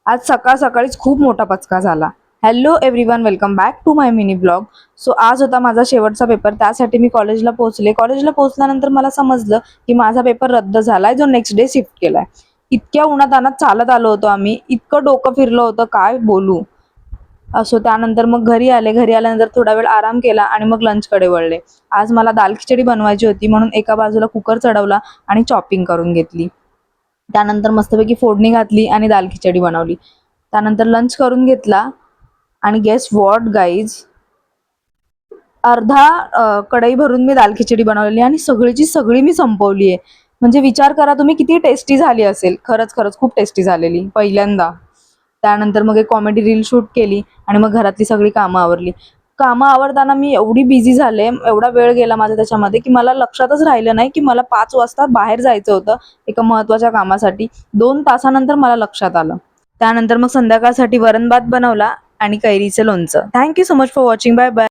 आज सकाळ सकाळीच खूप मोठा पचका झाला. Hello everyone, welcome back to my mini blog. So आज होता माझा शेवटचा पेपर, त्यासाठी मी कॉलेजला पोहोचले. कॉलेजला पोहोचल्यानंतर मला समजलं की माझा पेपर रद्द झालाय, जो नेक्स्ट डे शिफ्ट केलाय. इतक्या उन्हातानात चालत आलो होतो आम्ही, इतकं डोकं फिरलं होतं काय बोलू. असो, त्यानंतर मग घरी आले. घरी आल्यानंतर थोडा वेळ आराम केला आणि मग लंचकडे वळले. आज मला दाल खिचडी बनवायची होती, म्हणून एका बाजूला कुकर चढवला आणि चॉपिंग करून घेतली. त्यानंतर मस्तपैकी फोडणी घातली आणि दाल खिचडी बनवली. त्यानंतर लंच करून घेतला आणि गेस व्हॉट गाईज, अर्धा कढई भरून मी दाल खिचडी बनवलेली आणि सगळीची सगळी मी संपवली आहे. म्हणजे विचार करा तुम्ही किती टेस्टी झाली असेल. खरंच खरंच खूप टेस्टी झालेली पहिल्यांदा. त्यानंतर मग एक कॉमेडी रील शूट केली आणि मग घरातली सगळी कामं आवरली. कामं आवरताना मी एवढी बिझी झाले, एवढा वेळ गेला माझा त्याच्यामध्ये की मला लक्षातच राहिलं नाही की मला 5 वाजता बाहेर जायचं होतं एका महत्त्वाच्या कामासाठी. 2 तासानंतर मला लक्षात आलं. त्यानंतर मग संध्याकाळसाठी वरण भात बनवला आणि कैरीचं लोणचं. Thank you so much for watching. Bye bye.